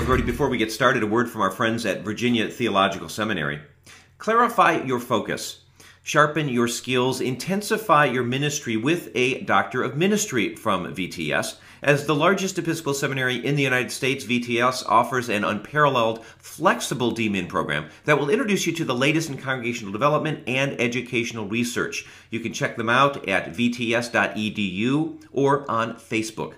everybody. Before we get started, a word from our friends at Virginia Theological Seminary. Clarify your focus, sharpen your skills, intensify your ministry with a Doctor of Ministry from VTS. As the largest Episcopal seminary in the United States, VTS offers an unparalleled, flexible DMin program that will introduce you to the latest in congregational development and educational research. You can check them out at vts.edu or on Facebook.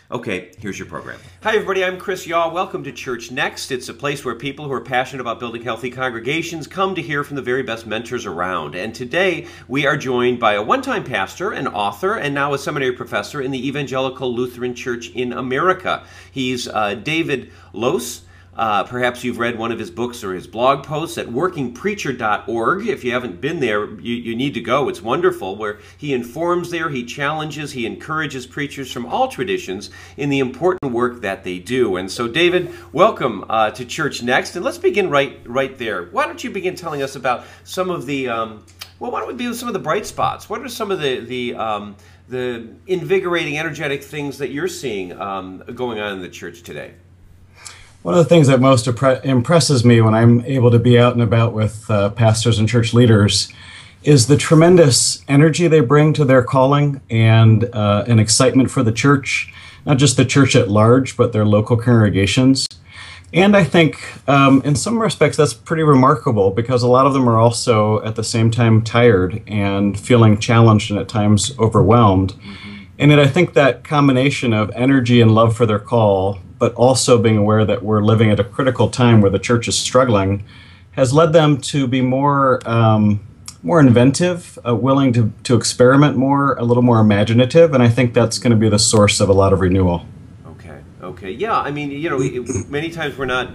Okay, here's your program. Hi everybody, I'm Chris Yaw. Welcome to ChurchNext. It's a place where people who are passionate about building healthy congregations come to hear from the very best mentors around. And today we are joined by a one-time pastor, an author, and now a seminary professor in the Evangelical Lutheran Church in America. He's David Lose. Perhaps you've read one of his books or his blog posts at workingpreacher.org. If you haven't been there, you need to go. It's wonderful, where he informs there, he challenges, he encourages preachers from all traditions in the important work that they do. And so, David, welcome to ChurchNext. And let's begin right there. Why don't you begin telling us about some of the, well, why don't we begin with some of the bright spots? What are some of the invigorating, energetic things that you're seeing going on in the church today? One of the things that most impresses me when I'm able to be out and about with pastors and church leaders is the tremendous energy they bring to their calling and an excitement for the church, not just the church at large, but their local congregations. And I think in some respects that's pretty remarkable because a lot of them are also at the same time tired and feeling challenged and at times overwhelmed. And yet I think that combination of energy and love for their call, but also being aware that we're living at a critical time where the church is struggling, has led them to be more inventive, willing to experiment more, a little more imaginative, and I think that's going to be the source of a lot of renewal. Okay, yeah. I mean, you know, many times we're not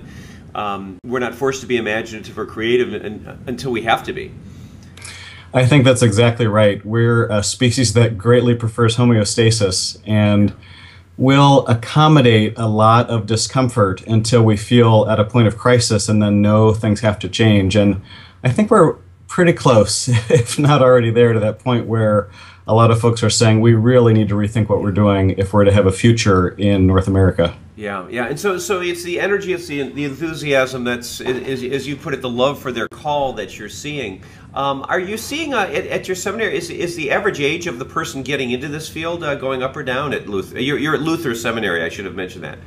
forced to be imaginative or creative until we have to be. I think that's exactly right. We're a species that greatly prefers homeostasis and will accommodate a lot of discomfort until we feel at a point of crisis and then know things have to change. And I think we're pretty close, if not already there, to that point where a lot of folks are saying we really need to rethink what we're doing if we're to have a future in North America. Yeah. And so it's the energy, it's the enthusiasm that's, as you put it, the love for their call that you're seeing. Are you seeing at your seminary, is the average age of the person getting into this field going up or down at Luther? You're at Luther Seminary, I should have mentioned that.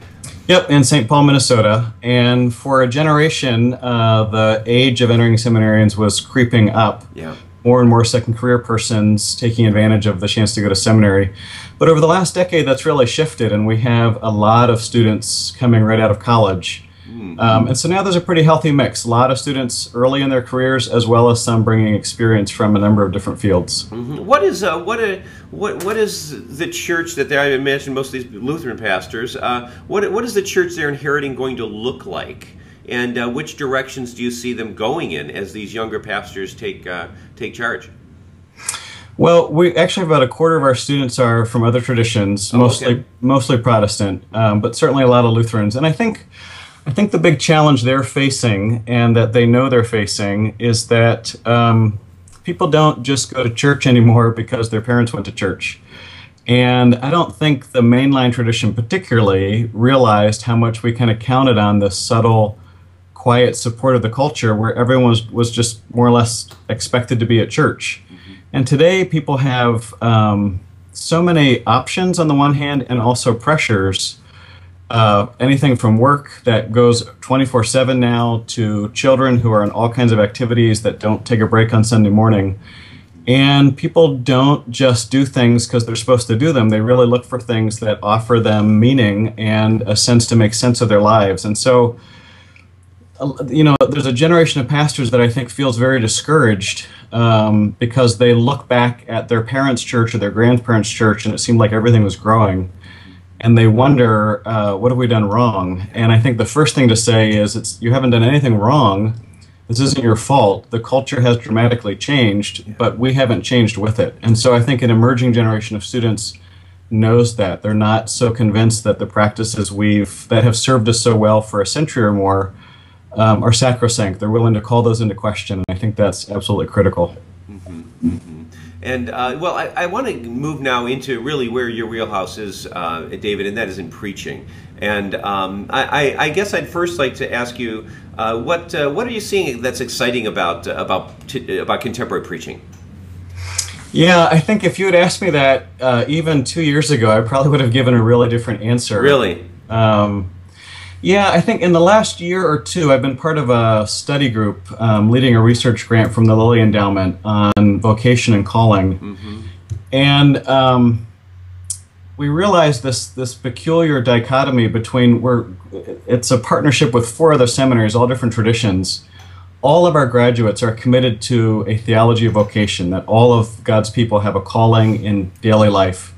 Yep, in St. Paul, Minnesota. And for a generation, the age of entering seminarians was creeping up. Yeah. More and more second career persons taking advantage of the chance to go to seminary. But over the last decade, that's really shifted, and we have a lot of students coming right out of college. And so now there's a pretty healthy mix. A lot of students early in their careers, as well as some bringing experience from a number of different fields. What is the church that I imagine most of these Lutheran pastors? What is the church they're inheriting going to look like? And which directions do you see them going in as these younger pastors take charge? Well, we actually have about a quarter of our students are from other traditions, mostly Protestant, but certainly a lot of Lutherans. And I think the big challenge they're facing and that they know they're facing is that people don't just go to church anymore because their parents went to church. And I don't think the mainline tradition particularly realized how much we kind of counted on this subtle, quiet support of the culture where everyone was just more or less expected to be at church. And today people have so many options on the one hand and also pressures. Anything from work that goes 24/7 now to children who are in all kinds of activities that don't take a break on Sunday morning. And people don't just do things because they're supposed to do them. They really look for things that offer them meaning and a sense to make sense of their lives. And so, you know, there's a generation of pastors that I think feels very discouraged because they look back at their parents' church or their grandparents' church and it seemed like everything was growing. And they wonder, what have we done wrong? And I think the first thing to say is, you haven't done anything wrong. This isn't your fault. The culture has dramatically changed, but we haven't changed with it. And so I think an emerging generation of students knows that. They're not so convinced that the practices that have served us so well for a century or more are sacrosanct. They're willing to call those into question, and I think that's absolutely critical. And well, I want to move now into really where your wheelhouse is, David, and that is in preaching. And I guess I'd first like to ask you, what are you seeing that's exciting about contemporary preaching? Yeah, I think if you had asked me that even 2 years ago, I probably would have given a really different answer. Really? Yeah, I think in the last year or two, I've been part of a study group leading a research grant from the Lilly Endowment on vocation and calling. Mm-hmm. And we realized this peculiar dichotomy between it's a partnership with 4 other seminaries, all different traditions. All of our graduates are committed to a theology of vocation, that all of God's people have a calling in daily life.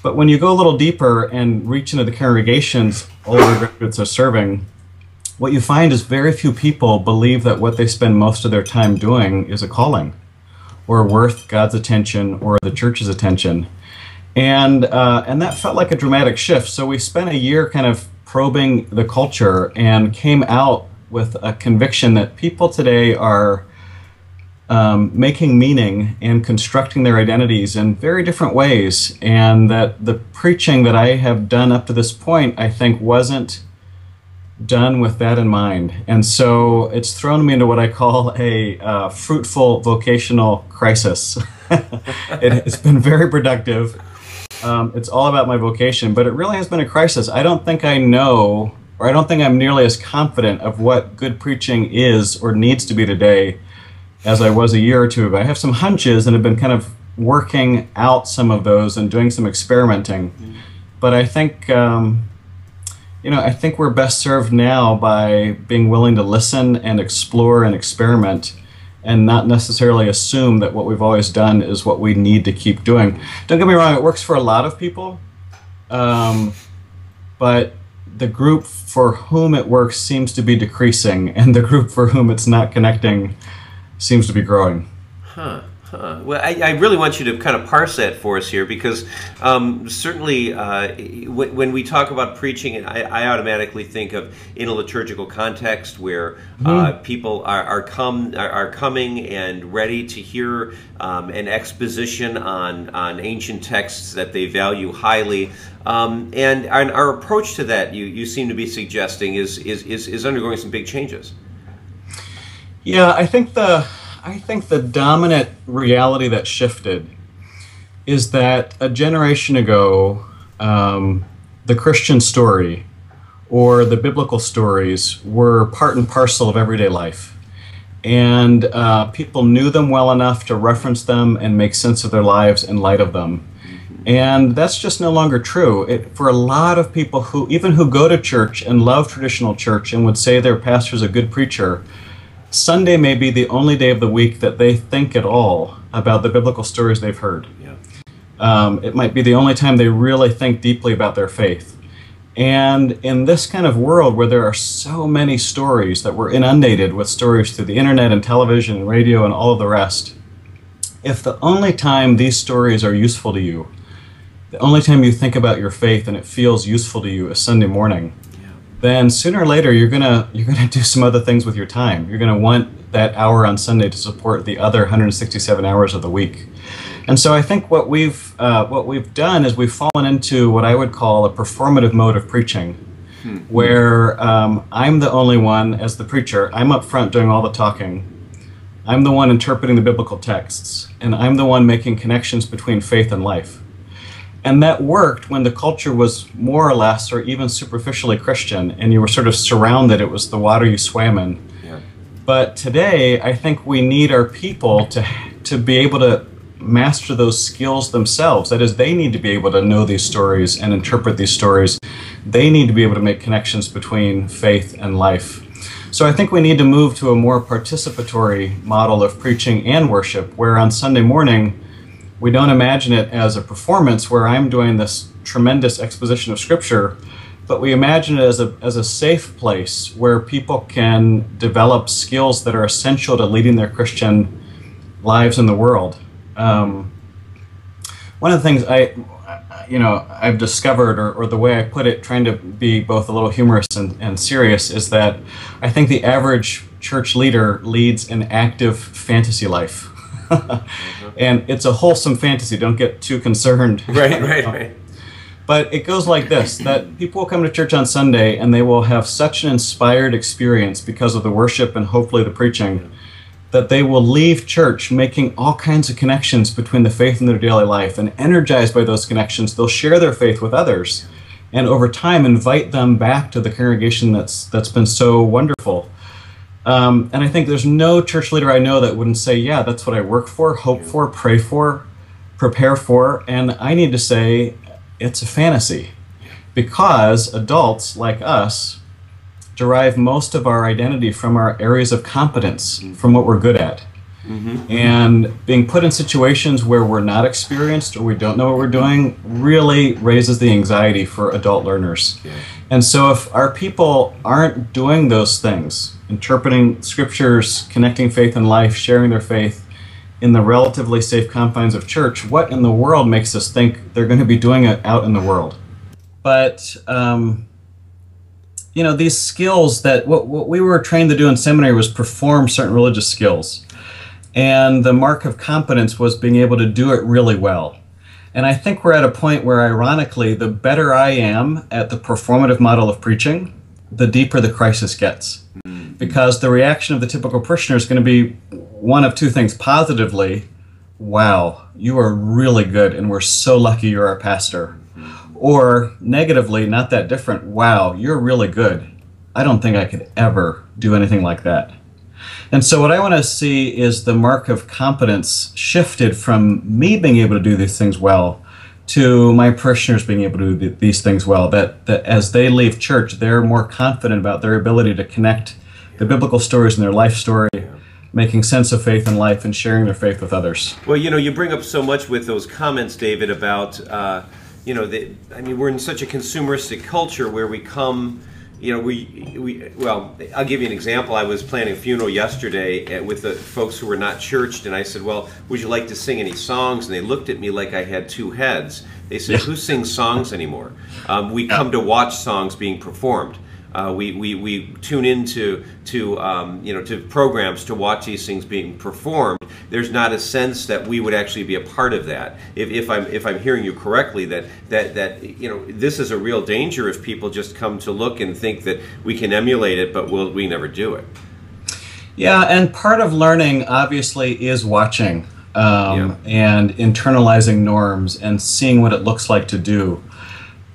But when you go a little deeper and reach into the congregations all of our graduates are serving, what you find is very few people believe that what they spend most of their time doing is a calling, or worth God's attention or the church's attention. And that felt like a dramatic shift. So we spent a year kind of probing the culture and came out with a conviction that people today are making meaning and constructing their identities in very different ways, and that the preaching that I have done up to this point, I think, wasn't done with that in mind. And so it's thrown me into what I call a fruitful vocational crisis. It's been very productive. It's all about my vocation, but it really has been a crisis. I don't think I know, or I don't think I'm nearly as confident of what good preaching is or needs to be today as I was a year or two ago. I have some hunches and have been kind of working out some of those and doing some experimenting. Mm-hmm. But I think, I think we're best served now by being willing to listen and explore and experiment, and not necessarily assume that what we've always done is what we need to keep doing. Don't get me wrong, it works for a lot of people, but the group for whom it works seems to be decreasing, and the group for whom it's not connecting seems to be growing. Well, I really want you to kind of parse that for us here, because certainly when we talk about preaching, I automatically think of in a liturgical context where people are coming and ready to hear an exposition on ancient texts that they value highly, and our approach to that, you seem to be suggesting, is undergoing some big changes. Yeah, I think the dominant reality that shifted is that a generation ago, the Christian story or the biblical stories were part and parcel of everyday life. And people knew them well enough to reference them and make sense of their lives in light of them. And that's just no longer true. For a lot of people who go to church and love traditional church and would say their pastor's a good preacher, Sunday may be the only day of the week that they think at all about the biblical stories they've heard. Yeah. It might be the only time they really think deeply about their faith. And in this kind of world where there are so many stories, that we're inundated with stories through the internet and television and radio and all of the rest, if the only time these stories are useful to you, the only time you think about your faith and it feels useful to you is Sunday morning, then sooner or later you're gonna do some other things with your time. You're gonna want that hour on Sunday to support the other 167 hours of the week. And so I think what we've done is we've fallen into what I would call a performative mode of preaching, where I'm the only one as the preacher. I'm up front doing all the talking. I'm the one interpreting the biblical texts, and I'm the one making connections between faith and life. And that worked when the culture was more or less, or even superficially Christian, and you were sort of surrounded. It was the water you swam in. Yeah. But today, I think we need our people to be able to master those skills themselves. That is, they need to be able to know these stories and interpret these stories. They need to be able to make connections between faith and life. So I think we need to move to a more participatory model of preaching and worship, where on Sunday morning, we don't imagine it as a performance where I'm doing this tremendous exposition of Scripture, but we imagine it as a safe place where people can develop skills that are essential to leading their Christian lives in the world. One of the things I've discovered, or the way I put it, trying to be both a little humorous and serious, is that I think the average church leader leads an active fantasy life. And it's a wholesome fantasy. Don't get too concerned. Right. But it goes like this, that people will come to church on Sunday and they will have such an inspired experience because of the worship and hopefully the preaching, that they will leave church making all kinds of connections between the faith and their daily life, and energized by those connections, they'll share their faith with others, and over time invite them back to the congregation that's been so wonderful. And I think there's no church leader I know that wouldn't say, yeah, that's what I work for, hope for, pray for, prepare for. And I need to say it's a fantasy, because adults like us derive most of our identity from our areas of competence, from what we're good at. And being put in situations where we're not experienced or we don't know what we're doing really raises the anxiety for adult learners. And so if our people aren't doing those things, interpreting scriptures, connecting faith and life, sharing their faith in the relatively safe confines of church, what in the world makes us think they're going to be doing it out in the world? But you know, these skills that what we were trained to do in seminary was perform certain religious skills. And the mark of competence was being able to do it really well. And I think we're at a point where, ironically, the better I am at the performative model of preaching, the deeper the crisis gets. Because the reaction of the typical parishioner is going to be one of two things. Positively, wow, you are really good and we're so lucky you're our pastor. Or negatively, not that different, wow, you're really good. I don't think I could ever do anything like that. And so what I want to see is the mark of competence shifted from me being able to do these things well to my parishioners being able to do these things well, that as they leave church, they're more confident about their ability to connect the biblical stories in their life story, making sense of faith and life, and sharing their faith with others. Well, you know, you bring up so much with those comments, David, about, you know, I mean, we're in such a consumeristic culture where we come, you know, well, I'll give you an example. I was planning a funeral yesterday with the folks who were not churched, and I said, well, would you like to sing any songs? And they looked at me like I had two heads. They said, who sings songs anymore? We come to watch songs being performed. We tune into you know, to programs to watch these things being performed. There's not a sense that we would actually be a part of that. If I'm hearing you correctly, that you know, this is a real danger if people just come to look and think that we can emulate it, but we never do it. Yeah, and part of learning obviously is watching and internalizing norms and seeing what it looks like to do.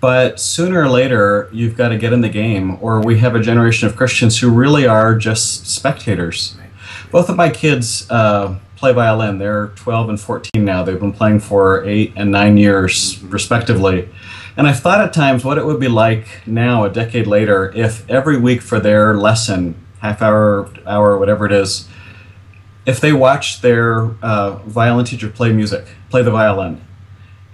But sooner or later, you've got to get in the game, or we have a generation of Christians who really are just spectators. Both of my kids play violin. They're 12 and 14 now. They've been playing for 8 and 9 years, respectively. And I've thought at times what it would be like now, a decade later, if every week for their lesson, half hour, whatever it is, if they watched their violin teacher play the violin.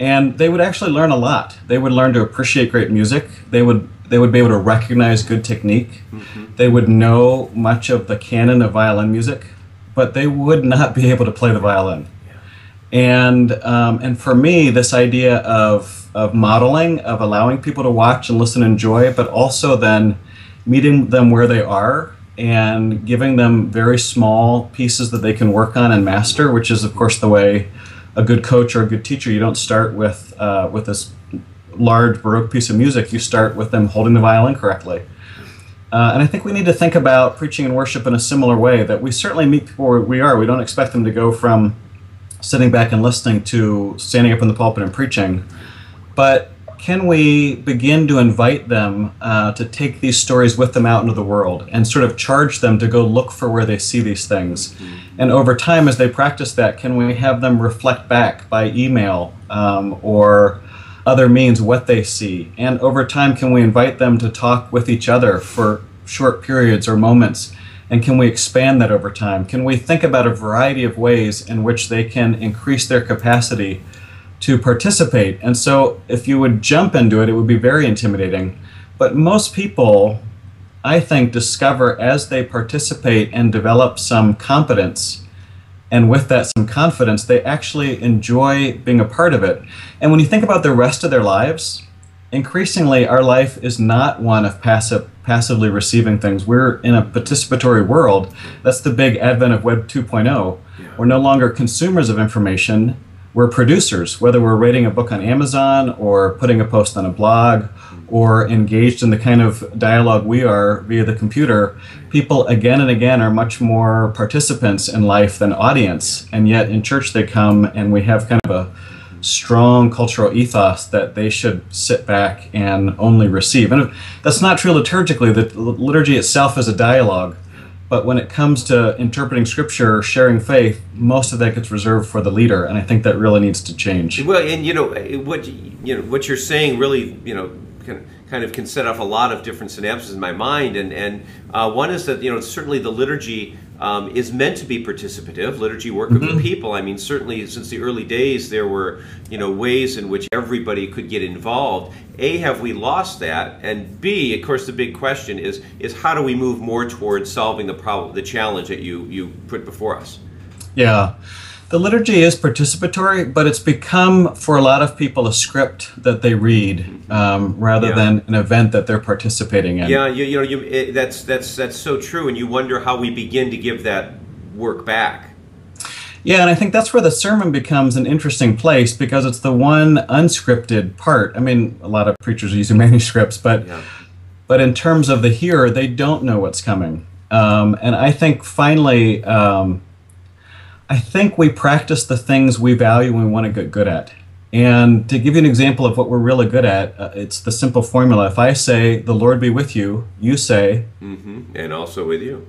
And they would actually learn a lot. They would learn to appreciate great music. They would be able to recognize good technique. They would know much of the canon of violin music, but they would not be able to play the violin. And for me, this idea of modeling, of allowing people to watch and listen and enjoy, but also then meeting them where they are and giving them very small pieces that they can work on and master, which is, of course, the way a good coach or a good teacher. You don't start with this large Baroque piece of music. You start with them holding the violin correctly. And I think we need to think about preaching and worship in a similar way, that we certainly meet people where we are. We don't expect them to go from sitting back and listening to standing up in the pulpit and preaching. But can we begin to invite them to take these stories with them out into the world and sort of charge them to go look for where they see these things? And over time, as they practice that, can we have them reflect back by email or other means what they see? And over time, can we invite them to talk with each other for short periods or moments? And can we expand that over time? Can we think about a variety of ways in which they can increase their capacity to participate? And so if you would jump into it, it would be very intimidating. But most people, I think, discover as they participate and develop some competence, and with that some confidence, they actually enjoy being a part of it. And when you think about the rest of their lives, increasingly our life is not one of passively receiving things. We're in a participatory world. That's the big advent of Web 2.0. We're no longer consumers of information. We're producers, whether we're rating a book on Amazon or putting a post on a blog or engaged in the kind of dialogue we are via the computer. People again and again are much more participants in life than audience, and yet in church they come and we have kind of a strong cultural ethos that they should sit back and only receive. And that's not true liturgically. The liturgy itself is a dialogue. But when it comes to interpreting scripture, sharing faith, most of that gets reserved for the leader, and I think that really needs to change. Well, and what you're saying really, kind of can set off a lot of different synapses in my mind, and one is that certainly the liturgy is meant to be participative. Liturgy work of the people. I mean, certainly since the early days there were ways in which everybody could get involved. A, have we lost that? And B, of course, the big question is how do we move more towards solving the problem, the challenge that you put before us? Yeah. The liturgy is participatory, but it's become, for a lot of people, a script that they read rather than an event that they're participating in. Yeah, that's so true, and you wonder how we begin to give that work back. Yeah, and I think that's where the sermon becomes an interesting place, because it's the one unscripted part. I mean, a lot of preachers are using manuscripts, but in terms of the hearer, they don't know what's coming. And I think finally, I think we practice the things we value and we want to get good at. And to give you an example of what we're really good at, it's the simple formula. If I say, "The Lord be with you," you say, and also with you.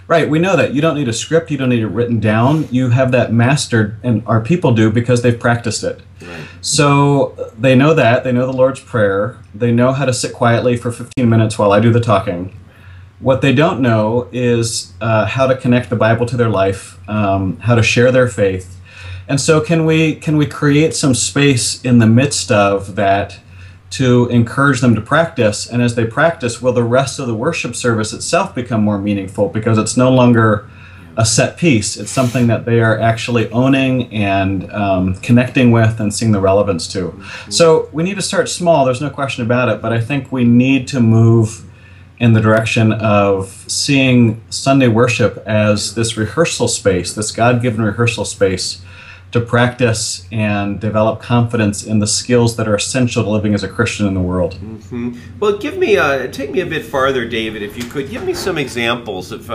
Right, we know that. You don't need a script, you don't need it written down. You have that mastered, and our people do because they've practiced it. Right. So they know that, they know the Lord's Prayer, they know how to sit quietly for 15 minutes while I do the talking. What they don't know is how to connect the Bible to their life, how to share their faith. And so can we create some space in the midst of that to encourage them to practice? And as they practice, will the rest of the worship service itself become more meaningful, because it's no longer a set piece. It's something that they are actually owning and connecting with and seeing the relevance to. So we need to start small, there's no question about it, but I think we need to move in the direction of seeing Sunday worship as this rehearsal space, this God-given rehearsal space to practice and develop confidence in the skills that are essential to living as a Christian in the world. Well, take me a bit farther, David, if you could. Give me some examples of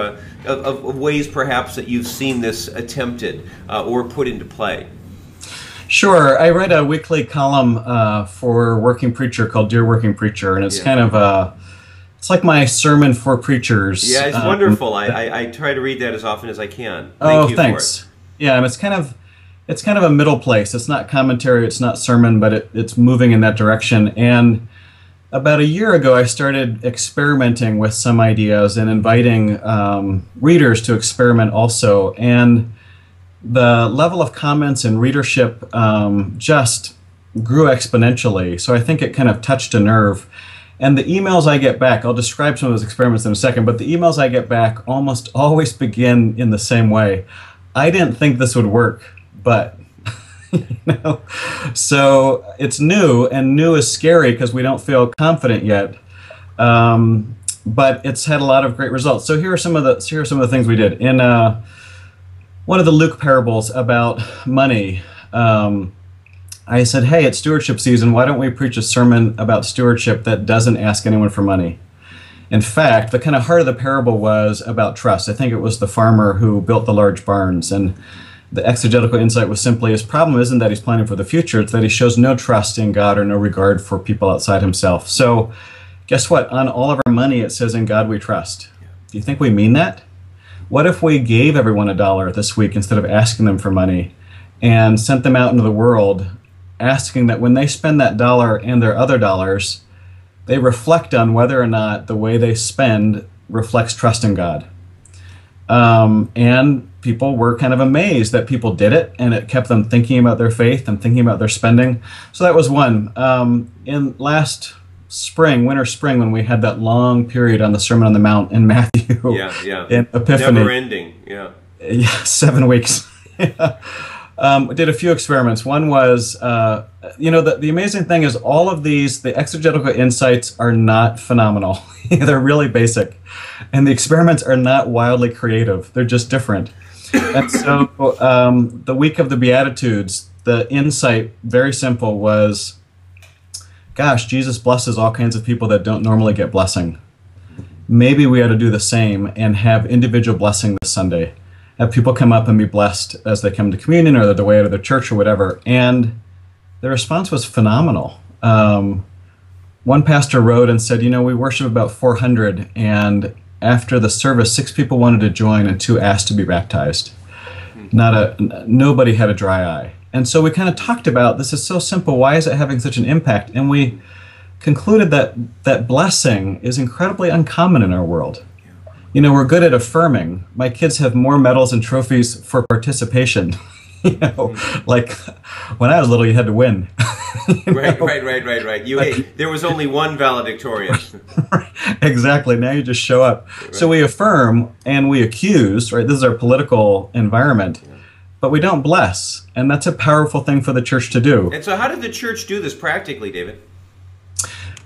ways perhaps that you've seen this attempted or put into play. Sure. I write a weekly column for Working Preacher called Dear Working Preacher, and it's kind of it's like my sermon for preachers. Yeah, it's wonderful. I try to read that as often as I can. Thank you thanks. For it. Yeah, and it's kind of a middle place. It's not commentary, it's not sermon, but it's moving in that direction. And about a year ago, I started experimenting with some ideas and inviting readers to experiment also. And the level of comments and readership just grew exponentially. So I think it kind of touched a nerve. And the emails I get back, I'll describe some of those experiments in a second, but the emails I get back almost always begin in the same way. I didn't think this would work, but, so it's new, and new is scary because we don't feel confident yet, but it's had a lot of great results. So here are some of the things we did. In one of the Luke parables about money, I said, hey, it's stewardship season. Why don't we preach a sermon about stewardship that doesn't ask anyone for money? In fact, the kind of heart of the parable was about trust. I think it was the farmer who built the large barns, and the exegetical insight was simply his problem isn't that he's planning for the future, it's that he shows no trust in God or no regard for people outside himself. So guess what? On all of our money, it says, in God we trust. Do you think we mean that? What if we gave everyone $1 this week instead of asking them for money, and sent them out into the world asking that when they spend that dollar and their other dollars, they reflect on whether or not the way they spend reflects trust in God. And people were kind of amazed that people did it, and it kept them thinking about their faith and thinking about their spending. So that was one. In last spring, winter, spring, when we had that long period on the Sermon on the Mount in Matthew, in Epiphany. Never ending, yeah, 7 weeks. We did a few experiments. One was, the amazing thing is all of these, the exegetical insights are not phenomenal. They're really basic. And the experiments are not wildly creative. They're just different. And so the week of the Beatitudes, the insight, very simple, was, gosh, Jesus blesses all kinds of people that don't normally get blessing. Maybe we ought to do the same and have individual blessing this Sunday. Have people come up and be blessed as they come to communion or the way out of the church or whatever. And the response was phenomenal. One pastor wrote and said, we worship about 400, and after the service, 6 people wanted to join and 2 asked to be baptized. Nobody had a dry eye. And so we kind of talked about, this is so simple, why is it having such an impact? And we concluded that blessing is incredibly uncommon in our world. We're good at affirming. My kids have more medals and trophies for participation. Like when I was little, you had to win. Right. There was only one valedictorian. Exactly. Now you just show up. Right. So we affirm and we accuse, right? This is our political environment, but we don't bless. And that's a powerful thing for the church to do. And so how did the church do this practically, David?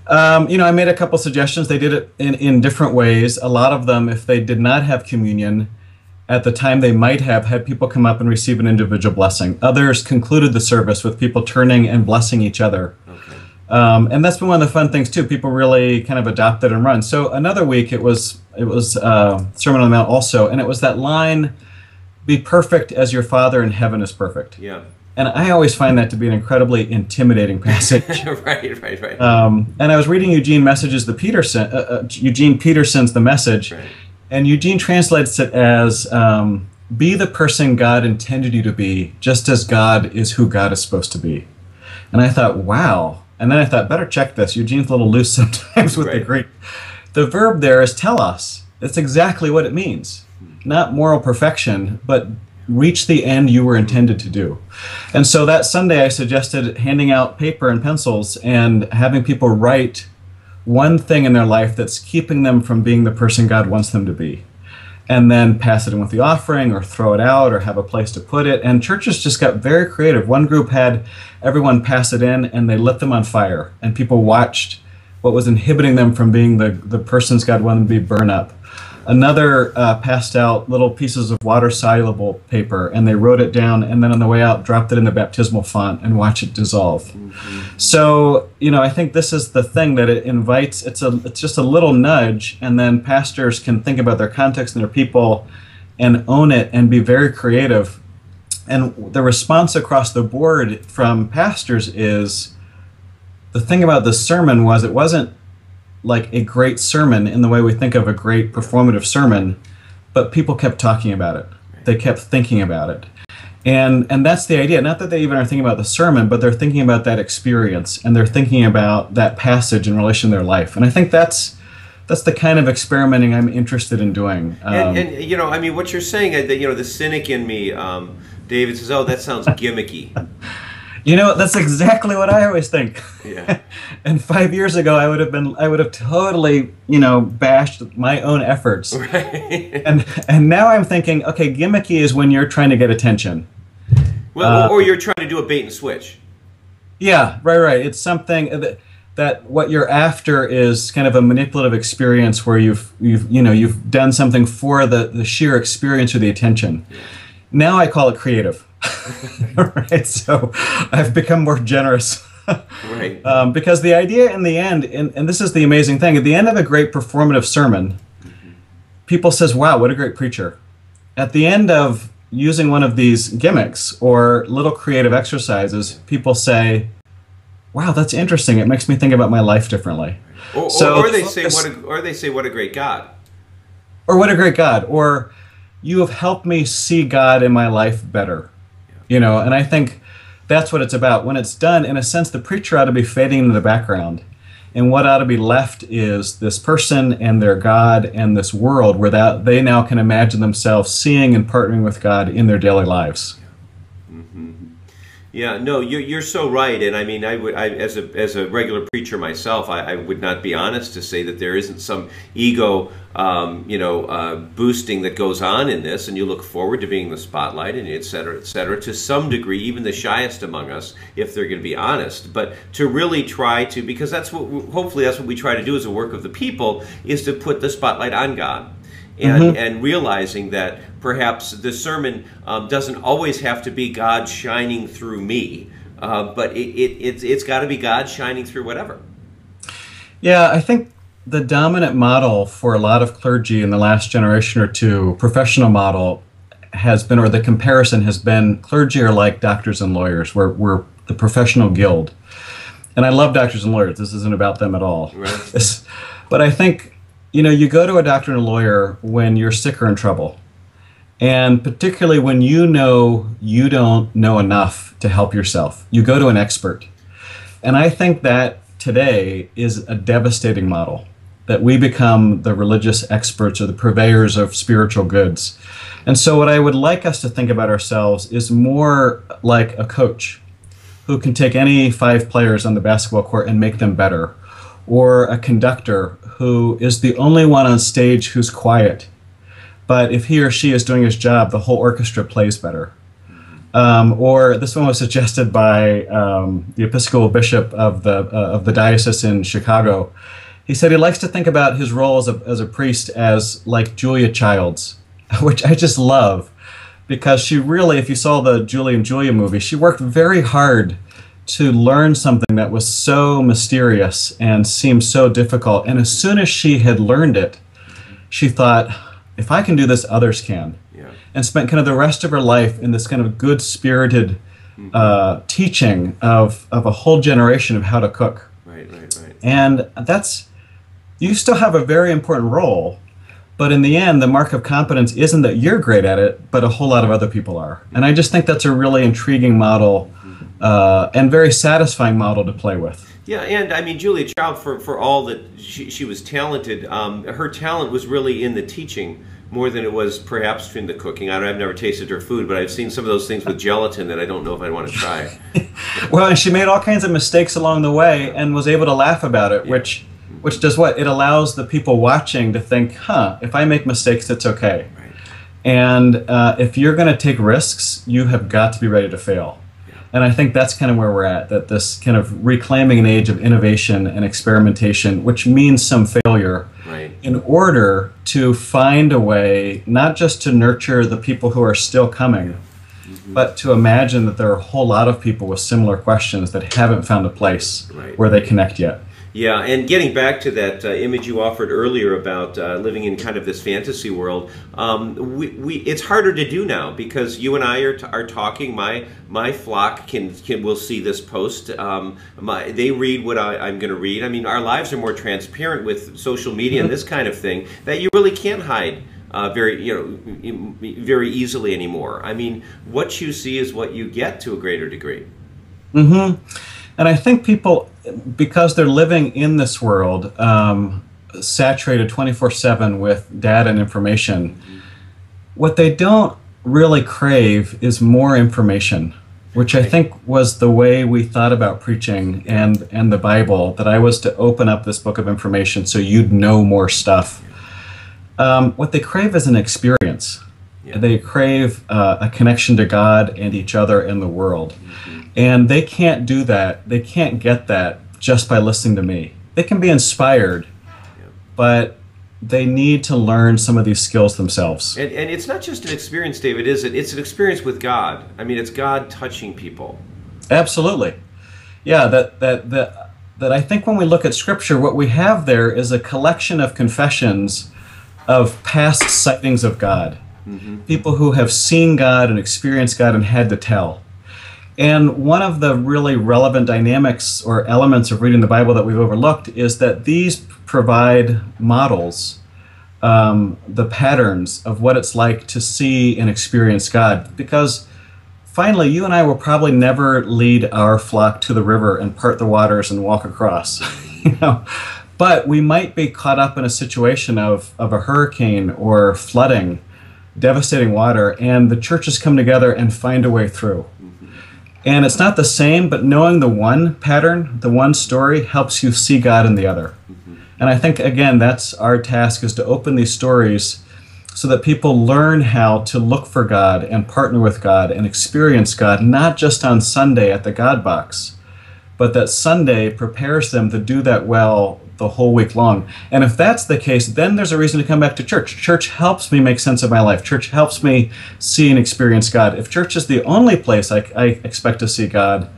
I made a couple suggestions. They did it in different ways. A lot of them, if they did not have communion, at the time they might have had people come up and receive an individual blessing. Others concluded the service with people turning and blessing each other. Okay. And that's been one of the fun things too. People really kind of adopted and run. So another week it was Sermon on the Mount also, and it was that line, "Be perfect as your Father in heaven is perfect." Yeah. And I always find that to be an incredibly intimidating passage. Right. And I was reading Eugene Peterson's The Message. Right. And Eugene translates it as, be the person God intended you to be, just as God is who God is supposed to be. And I thought, wow. And then I thought, better check this. Eugene's a little loose sometimes with the Greek. The verb there is telos. That's exactly what it means. Not moral perfection, but reach the end you were intended to do. And so that Sunday I suggested handing out paper and pencils and having people write one thing in their life that's keeping them from being the person God wants them to be. And then pass it in with the offering or throw it out or have a place to put it. And churches just got very creative. One group had everyone pass it in and they lit them on fire. And people watched what was inhibiting them from being the persons God wanted them to be burn up. Another passed out little pieces of water-soluble paper, and they wrote it down, and then on the way out, dropped it in the baptismal font and watch it dissolve. Mm-hmm. So, I think this is the thing that it invites. It's just a little nudge, and then pastors can think about their context and their people and own it and be very creative. And the response across the board from pastors is, the thing about this sermon was it wasn't like a great sermon in the way we think of a great performative sermon, but people kept talking about it. They kept thinking about it. And that's the idea. Not that they even are thinking about the sermon, but they're thinking about that experience, and they're thinking about that passage in relation to their life. And I think that's the kind of experimenting I'm interested in doing. And what you're saying, the cynic in me, David says, oh, that sounds gimmicky. That's exactly what I always think. Yeah. And 5 years ago, I would have totally, bashed my own efforts. Right. And now I'm thinking, okay, gimmicky is when you're trying to get attention. Well, or you're trying to do a bait and switch. Yeah, right. It's something that what you're after is kind of a manipulative experience where you've done something for the sheer experience or the attention. Yeah. Now I call it creative. Right, so I've become more generous. Right. Because the idea in the end, and this is the amazing thing, at the end of a great performative sermon, people says, wow, what a great preacher. At the end of using one of these gimmicks or little creative exercises, people say, wow, that's interesting. It makes me think about my life differently. Or they say, what a great God. Or what a great God. Or you have helped me see God in my life better. And I think that's what it's about. When it's done, in a sense, the preacher ought to be fading into the background. And what ought to be left is this person and their God and this world where they now can imagine themselves seeing and partnering with God in their daily lives. Yeah, no, you're so right, and I mean, as a regular preacher myself, I would not be honest to say that there isn't some ego, boosting that goes on in this, and you look forward to being the spotlight, and et cetera, to some degree, even the shyest among us, if they're going to be honest. But to really try to, because hopefully that's what we try to do as a work of the people, is to put the spotlight on God. and realizing that perhaps the sermon doesn't always have to be God shining through me, but it's got to be God shining through whatever. Yeah, I think the dominant model for a lot of clergy in the last generation or two, professional model, has been, or the comparison has been, clergy are like doctors and lawyers. We're the professional guild. And I love doctors and lawyers. This isn't about them at all. Right. But I think, you go to a doctor and a lawyer when you're sick or in trouble. And particularly when you know you don't know enough to help yourself. You go to an expert. And I think that today is a devastating model, that we become the religious experts or the purveyors of spiritual goods. And so what I would like us to think about ourselves is more like a coach who can take any 5 players on the basketball court and make them better, or a conductor who is the only one on stage who's quiet, but if he or she is doing his job, the whole orchestra plays better. Or this one was suggested by the Episcopal Bishop of the diocese in Chicago. He said he likes to think about his role as a priest as like Julia Childs, which I just love, because she really, if you saw the Julie and Julia movie, she worked very hard to learn something that was so mysterious and seemed so difficult. And as soon as she had learned it, she thought, if I can do this, others can. Yeah. And spent kind of the rest of her life in this kind of good-spirited teaching of a whole generation of how to cook. Right. And you still have a very important role, but in the end, the mark of competence isn't that you're great at it, but a whole lot of other people are. And I just think that's a really intriguing model and very satisfying model to play with. Yeah, and I mean, Julia Child, for all that she was talented, her talent was really in the teaching more than it was perhaps in the cooking. I've never tasted her food, but I've seen some of those things with gelatin that I don't know if I want to try. Well, and she made all kinds of mistakes along the way and was able to laugh about it, which does what? It allows the people watching to think, if I make mistakes, it's okay. Right. And if you're going to take risks, you have got to be ready to fail. Yeah. And I think that's kind of where we're at, that this kind of reclaiming an age of innovation and experimentation, which means some failure, right, in order to find a way not just to nurture the people who are still coming, but to imagine that there are a whole lot of people with similar questions that haven't found a place where they connect yet. Yeah, and getting back to that image you offered earlier about living in kind of this fantasy world, it's harder to do now because you and I are talking. My flock will see this post. They read what I'm going to read. I mean, our lives are more transparent with social media and this kind of thing that you really can't hide very easily anymore. I mean, what you see is what you get to a greater degree. Mm-hmm. And I think people, because they're living in this world, saturated 24/7 with data and information, what they don't really crave is more information, which I think was the way we thought about preaching and the Bible, that I was to open up this book of information so you'd know more stuff. What they crave is an experience. Yeah. They crave a connection to God and each other and the world. And they can't do that. They can't get that just by listening to me. They can be inspired, but they need to learn some of these skills themselves. And it's not just an experience, David, is it? It's an experience with God. I mean, it's God touching people. Absolutely. Yeah, that I think when we look at Scripture, what we have there is a collection of confessions of past sightings of God. Mm-hmm. People who have seen God and experienced God and had to tell. And one of the really relevant dynamics or elements of reading the Bible that we've overlooked is that these provide models, the patterns of what it's like to see and experience God. Because finally, you and I will probably never lead our flock to the river and part the waters and walk across. But we might be caught up in a situation of a hurricane or flooding, devastating water, and the churches come together and find a way through. And it's not the same, but knowing the one pattern, the one story, helps you see God in the other. Mm-hmm. And I think, again, that's our task, is to open these stories so that people learn how to look for God and partner with God and experience God, not just on Sunday at the God box, but that Sunday prepares them to do that well the whole week long. And if that's the case, then there's a reason to come back to church. Church helps me make sense of my life. Church helps me see and experience God. If church is the only place I expect to see God,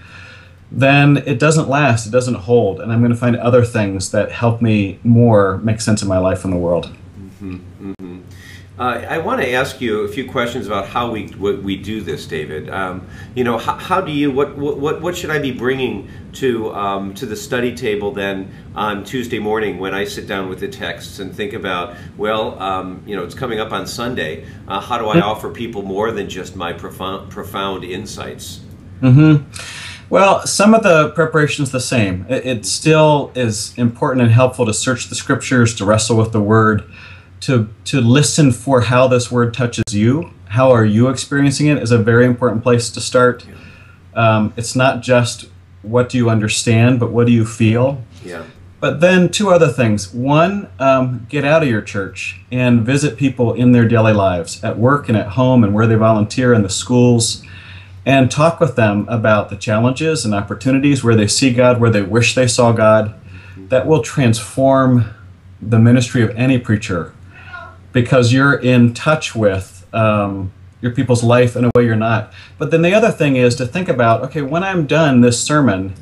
then it doesn't last, it doesn't hold, and I'm going to find other things that help me more make sense of my life in the world. I want to ask you a few questions about how we do this, David. How do you what should I be bringing to the study table then on Tuesday morning when I sit down with the texts and think about, it's coming up on Sunday. How do I offer people more than just my profound insights? Well, some of the preparation is the same. It still is important and helpful to search the scriptures, to wrestle with the word, to listen for how this word touches you. How are you experiencing it is a very important place to start. It's not just what do you understand, but what do you feel? Yeah. But then two other things. One, get out of your church and visit people in their daily lives, at work and at home and where they volunteer in the schools, and talk with them about the challenges and opportunities where they see God, where they wish they saw God. That will transform the ministry of any preacher, because you're in touch with your people's life in a way you're not. But then the other thing is to think about, okay, when I'm done this sermon,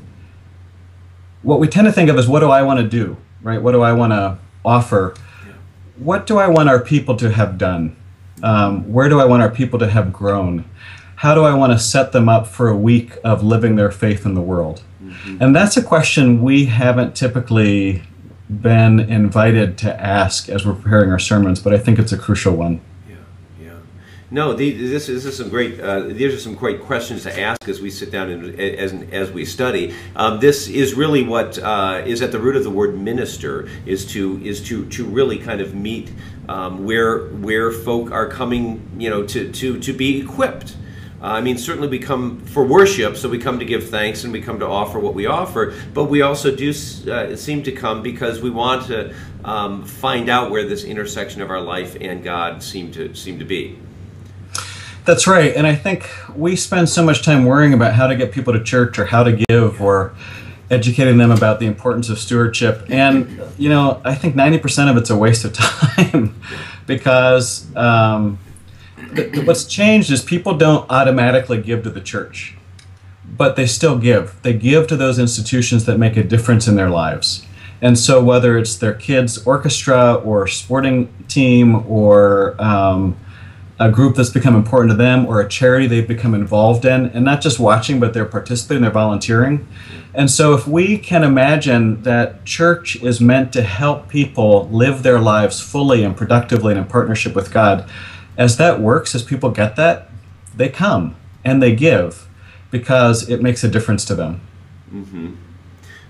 what we tend to think of is, what do I want to do, right? What do I want to offer? What do I want our people to have done? Where do I want our people to have grown? How do I want to set them up for a week of living their faith in the world? And that's a question we haven't typically been invited to ask as we're preparing our sermons, but I think it's a crucial one. No, this is some great. These are some great questions to ask as we sit down and as we study. This is really what is at the root of the word minister. Is to really kind of meet where folk are coming, to be equipped. Certainly we come for worship, so we come to give thanks and we come to offer what we offer, but we also do seem to come because we want to find out where this intersection of our life and God seem to be. That's right, and I think we spend so much time worrying about how to get people to church or how to give or educating them about the importance of stewardship, and I think 90% of it's a waste of time because what's changed is people don't automatically give to the church, but they still give. They give to those institutions that make a difference in their lives. And so whether it's their kids' orchestra or sporting team or a group that's become important to them or a charity they've become involved in, and not just watching, but they're participating, they're volunteering. And so if we can imagine that church is meant to help people live their lives fully and productively and in partnership with God, as that works, as people get that, they come and they give because it makes a difference to them.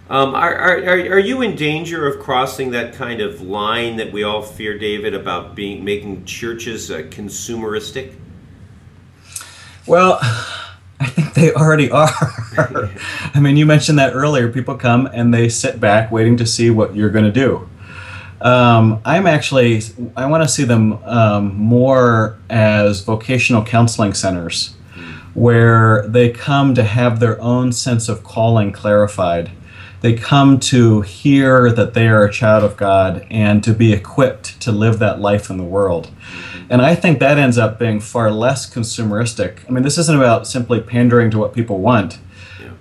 Are you in danger of crossing that kind of line that we all fear, David, about making churches consumeristic? Well, I think they already are. You mentioned that earlier. People come and they sit back waiting to see what you're going to do. I want to see them more as vocational counseling centers where they come to have their own sense of calling clarified. They come to hear that they are a child of God and to be equipped to live that life in the world. And I think that ends up being far less consumeristic. This isn't about simply pandering to what people want.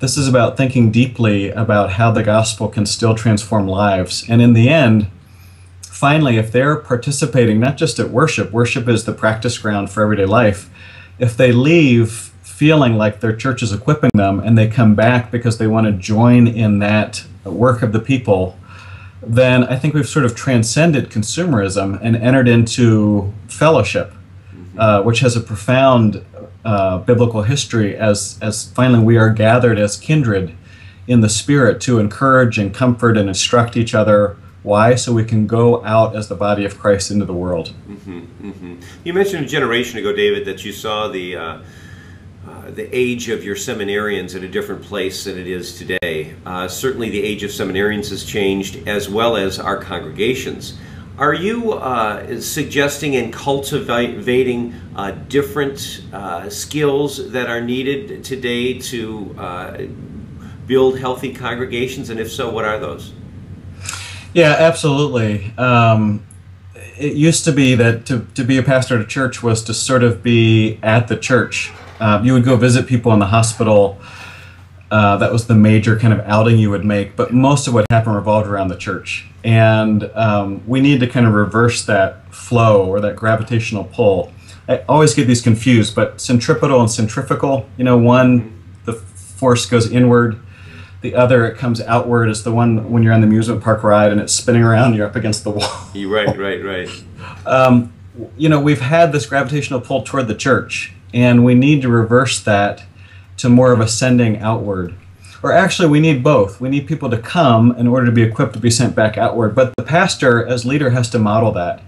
This is about thinking deeply about how the gospel can still transform lives. And in the end, finally, if they're participating not just at worship is the practice ground for everyday life, if they leave feeling like their church is equipping them and they come back because they want to join in that work of the people, then I think we've sort of transcended consumerism and entered into fellowship, which has a profound biblical history as finally we are gathered as kindred in the Spirit to encourage and comfort and instruct each other. Why? So we can go out as the body of Christ into the world. You mentioned a generation ago, David, that you saw the age of your seminarians at a different place than it is today. Certainly the age of seminarians has changed, as well as our congregations. Are you suggesting and cultivating different skills that are needed today to build healthy congregations? And if so, what are those? Yeah, absolutely. It used to be that to be a pastor at a church was to sort of be at the church. You would go visit people in the hospital. That was the major kind of outing you would make, but most of what happened revolved around the church. And we need to kind of reverse that flow or that gravitational pull. I always get these confused, but centripetal and centrifugal, one, the force goes inward. The other, it comes outward, is the one when you're on the amusement park ride and it's spinning around, you're up against the wall. Right. We've had this gravitational pull toward the church, and we need to reverse that to more of ascending outward. Or actually, we need both. We need people to come in order to be equipped to be sent back outward, but the pastor, as leader, has to model that.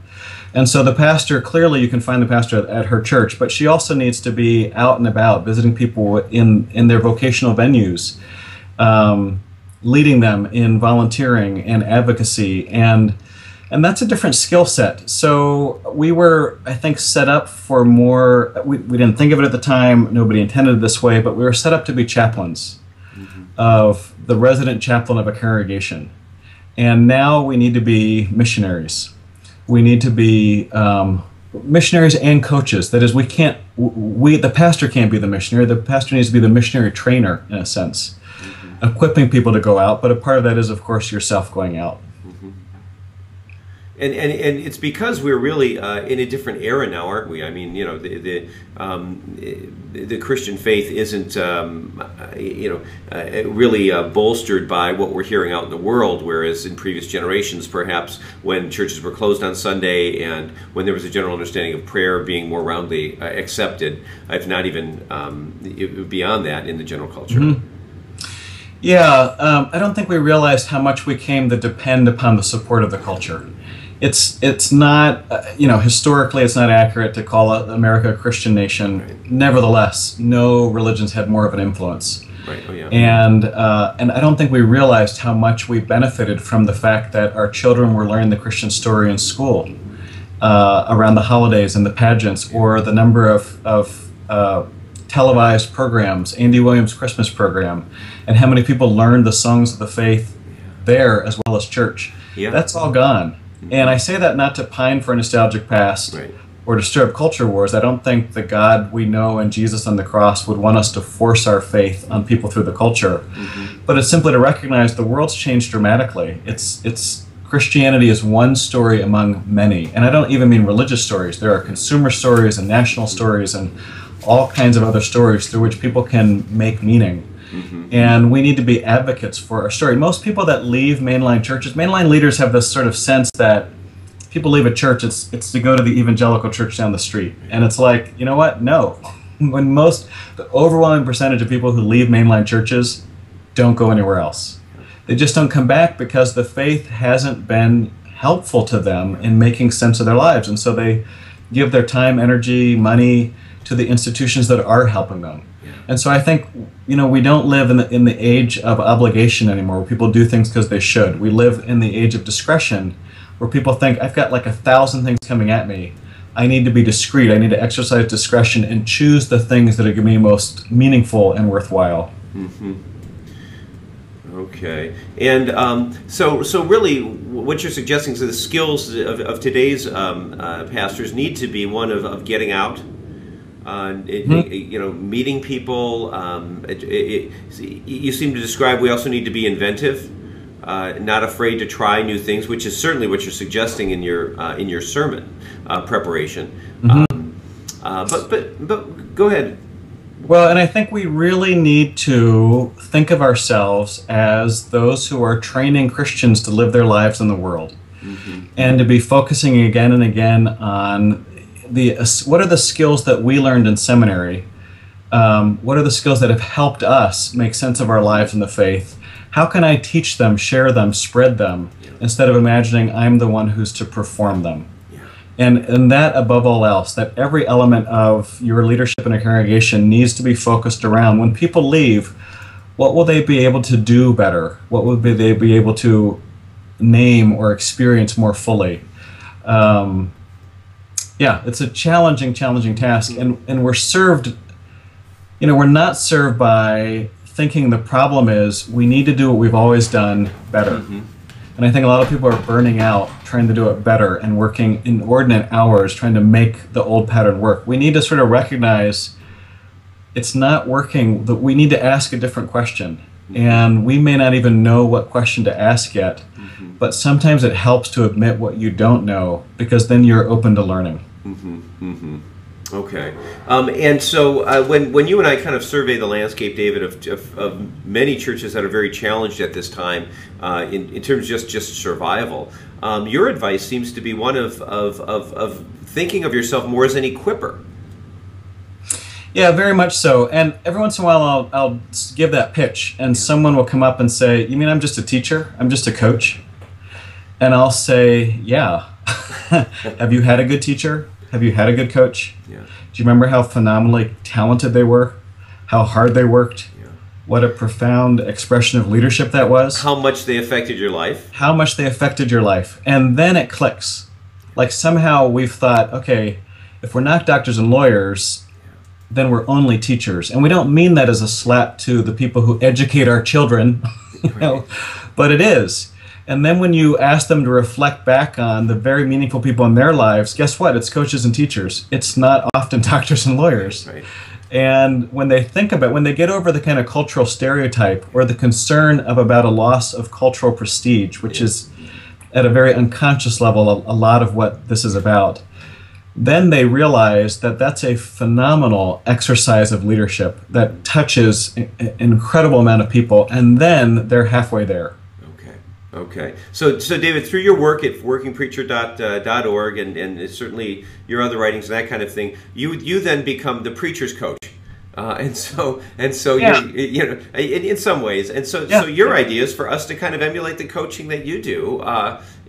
And so the pastor, clearly you can find the pastor at her church, but she also needs to be out and about, visiting people in their vocational venues, leading them in volunteering and advocacy, and that's a different skill set. So we were, I think, set up for more, we didn't think of it at the time, nobody intended it this way, but we were set up to be chaplains of the resident chaplain of a congregation. And now we need to be missionaries. We need to be missionaries and coaches. That is, the pastor can't be the missionary. The pastor needs to be the missionary trainer, in a sense, equipping people to go out. But a part of that is, of course, yourself going out. And it's because we're really in a different era now, aren't we? I mean, the Christian faith isn't really bolstered by what we're hearing out in the world, whereas in previous generations, perhaps when churches were closed on Sunday and when there was a general understanding of prayer being more roundly accepted, if not even beyond that in the general culture. Yeah, I don't think we realized how much we came to depend upon the support of the culture. It's not, historically it's not accurate to call America a Christian nation. Right. Nevertheless, no religions had more of an influence. Right. Oh, yeah. And I don't think we realized how much we benefited from the fact that our children were learning the Christian story in school around the holidays and the pageants, or the number of televised programs, Andy Williams' Christmas program, and how many people learned the songs of the faith there as well as church. Yeah. That's all gone. And I say that not to pine for a nostalgic past or to stir up culture wars. I don't think the God we know and Jesus on the cross would want us to force our faith on people through the culture. But it's simply to recognize the world's changed dramatically. It's Christianity is one story among many. And I don't even mean religious stories. There are consumer stories and national stories and all kinds of other stories through which people can make meaning. And we need to be advocates for our story. Most people that leave mainline churches, mainline leaders have this sort of sense that people leave a church, it's to go to the evangelical church down the street. And it's like, you know what? No. The overwhelming percentage of people who leave mainline churches don't go anywhere else. They just don't come back because the faith hasn't been helpful to them in making sense of their lives. And so they give their time, energy, money to the institutions that are helping them. And so I think, we don't live in the age of obligation anymore, where people do things because they should. We live in the age of discretion, where people think, I've got like 1,000 things coming at me. I need to be discreet. I need to exercise discretion and choose the things that are going to be most meaningful and worthwhile. Okay. And so really what you're suggesting is that the skills of today's pastors need to be one of getting out, meeting people. You seem to describe we also need to be inventive, not afraid to try new things, which is certainly what you're suggesting in your sermon preparation. But go ahead. Well, and I think we really need to think of ourselves as those who are training Christians to live their lives in the world, and to be focusing again and again on what are the skills that we learned in seminary? What are the skills that have helped us make sense of our lives in the faith? How can I teach them, share them, spread them, instead of imagining I'm the one who's to perform them? And that, above all else, that every element of your leadership in a congregation needs to be focused around, when people leave, what will they be able to do better? What will they be able to name or experience more fully? It's a challenging task, and we're served, we're not served by thinking the problem is we need to do what we've always done better. And I think a lot of people are burning out trying to do it better and working inordinate hours trying to make the old pattern work. We need to sort of recognize it's not working, that we need to ask a different question. And we may not even know what question to ask yet, but sometimes it helps to admit what you don't know, because then you're open to learning. Okay. And so when you and I kind of survey the landscape, David, of many churches that are very challenged at this time in terms of just survival, your advice seems to be one of thinking of yourself more as an equipper. Yeah, very much so. And every once in a while I'll give that pitch, and someone will come up and say, "You mean I'm just a teacher? I'm just a coach?" And I'll say, "Yeah." Have you had a good teacher? Have you had a good coach? Yeah. Do you remember how phenomenally talented they were? How hard they worked? Yeah. What a profound expression of leadership that was. How much they affected your life. How much they affected your life. And then it clicks. Like somehow we've thought, okay, if we're not doctors and lawyers, then we're only teachers. And we don't mean that as a slap to the people who educate our children, you know, but it is. And then when you ask them to reflect back on the very meaningful people in their lives, guess what? It's coaches and teachers. It's not often doctors and lawyers. Right. And when they think about, when they get over the kind of cultural stereotype or the concern about a loss of cultural prestige, which is at a very unconscious level a lot of what this is about, then they realize that that's a phenomenal exercise of leadership that touches an incredible amount of people, and then they're halfway there. Okay. So David, through your work at workingpreacher.org and certainly your other writings and that kind of thing, you then become the preacher's coach. And so yeah. you know, in some ways, and so your idea is for us to kind of emulate the coaching that you do,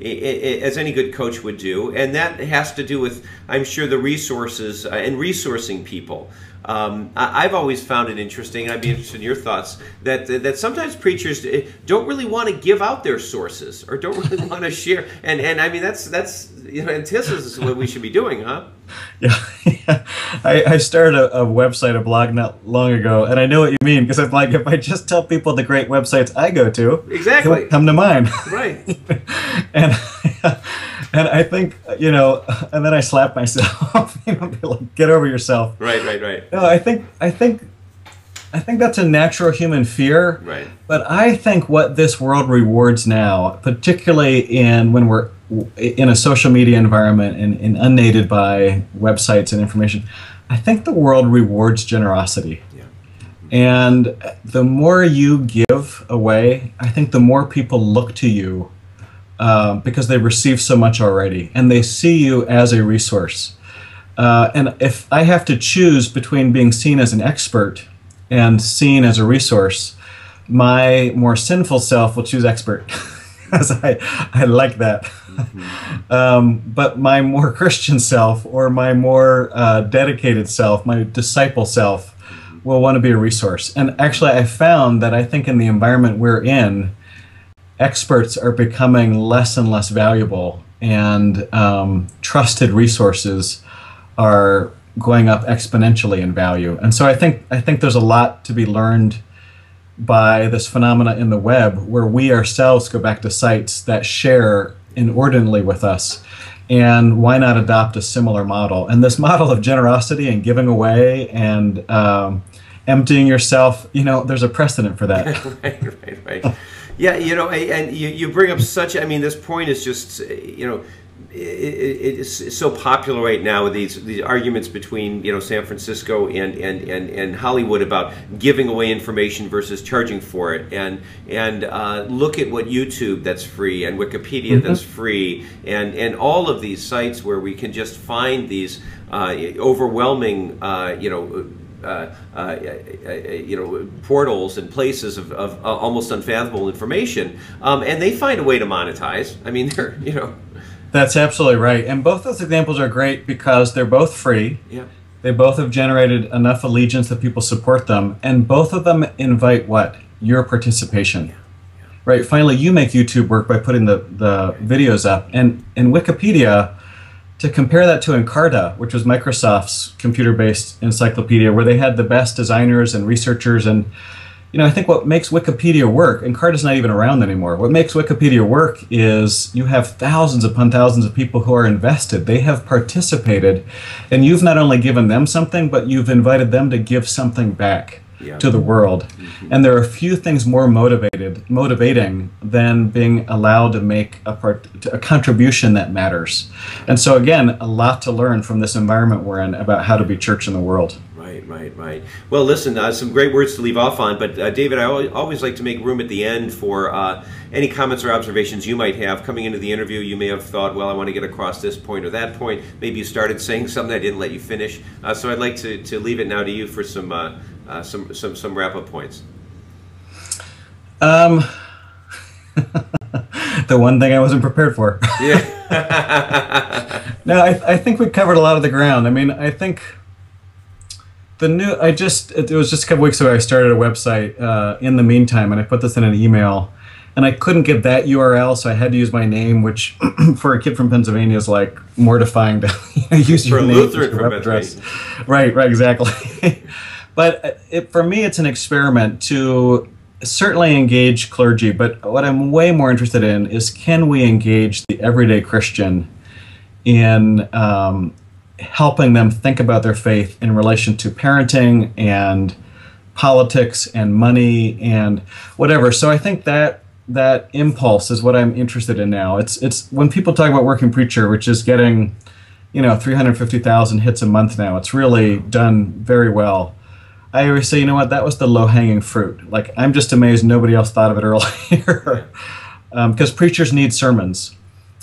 as any good coach would do, and that has to do with, I'm sure, the resources and resourcing people. I've always found it interesting, and I'd be interested in your thoughts, that sometimes preachers don't really want to give out their sources or don't really want to share, and I mean that's you know, antithesis is what we should be doing, huh? Yeah. I started a website, a blog not long ago, and I know what you mean, because I'm like, if I just tell people the great websites I go to, exactly, they won't come to mind. Right. And I think, you know, and then I slap myself, you know, be like, get over yourself. Right. No, I think that's a natural human fear. Right. But I think what this world rewards now, particularly when we're in a social media environment and unaided by websites and information, I think the world rewards generosity. Yeah. And the more you give away, I think the more people look to you because they receive so much already, and they see you as a resource. And if I have to choose between being seen as an expert and seen as a resource, my more sinful self will choose expert, because I like that. Mm-hmm. But my more Christian self, or my more dedicated self, my disciple self, will want to be a resource. And actually, I found that I think in the environment we're in, experts are becoming less and less valuable, and trusted resources are going up exponentially in value. And so I think there's a lot to be learned by this phenomena in the web, where we ourselves go back to sites that share inordinately with us, and why not adopt a similar model? And this model of generosity and giving away and emptying yourself, you know, there's a precedent for that. Right. Yeah, you know, and you bring up such, I mean, this point is just, you know, it's so popular right now with these arguments between, you know, San Francisco and Hollywood about giving away information versus charging for it, and look at what YouTube that's free, and Wikipedia that's free, and all of these sites where we can just find these overwhelming portals and places of almost unfathomable information, and they find a way to monetize. I mean, they're, you know. That's absolutely right. And both those examples are great because they're both free. Yeah. They both have generated enough allegiance that people support them. And both of them invite what? Your participation. Yeah. Right? Finally, you make YouTube work by putting the videos up. And in Wikipedia, to compare that to Encarta, which was Microsoft's computer-based encyclopedia, where they had the best designers and researchers, and I think what makes Wikipedia work, and Carta's not even around anymore, what makes Wikipedia work is you have thousands upon thousands of people who are invested. They have participated, and you've not only given them something, but you've invited them to give something back to the world. And there are few things more motivating than being allowed to make a contribution that matters. And so again, a lot to learn from this environment we're in about how to be church in the world. Right. Well, listen, some great words to leave off on, but David, I always like to make room at the end for any comments or observations you might have. Coming into the interview, you may have thought, well, I want to get across this point or that point. Maybe you started saying something I didn't let you finish. So I'd like to leave it now to you for some wrap-up points. The one thing I wasn't prepared for. Yeah. No, I think we covered a lot of the ground. I mean, I think it was just a couple weeks ago I started a website in the meantime, and I put this in an email, and I couldn't get that URL, so I had to use my name, which for a kid from Pennsylvania is like mortifying to use your name as your web address. Right, exactly. But for me, it's an experiment to certainly engage clergy, but what I'm way more interested in is, can we engage the everyday Christian in helping them think about their faith in relation to parenting and politics and money and whatever. So I think that impulse is what I'm interested in now. It's when people talk about Working Preacher, which is getting 350,000 hits a month now, it's really done very well. I always say, that was the low-hanging fruit. Like, I'm just amazed nobody else thought of it earlier. Because preachers need sermons.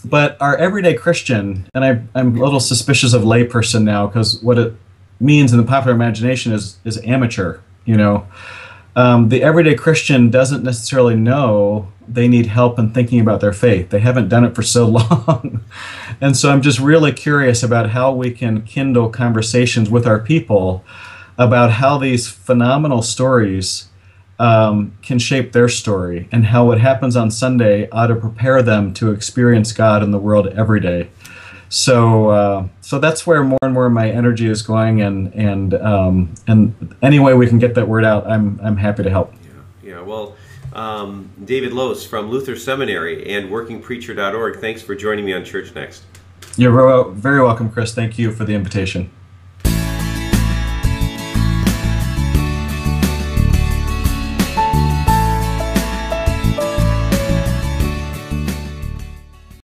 But our everyday Christian, and I'm a little suspicious of layperson now, because what it means in the popular imagination is amateur, The everyday Christian doesn't necessarily know they need help in thinking about their faith. They haven't done it for so long. And so I'm just really curious about how we can kindle conversations with our people about how these phenomenal stories can shape their story, and how what happens on Sunday ought to prepare them to experience God in the world every day. So that's where more and more of my energy is going, and any way we can get that word out, I'm happy to help. Yeah. Well, David Lose from Luther Seminary and WorkingPreacher.org, thanks for joining me on ChurchNext. You're very welcome, Chris. Thank you for the invitation.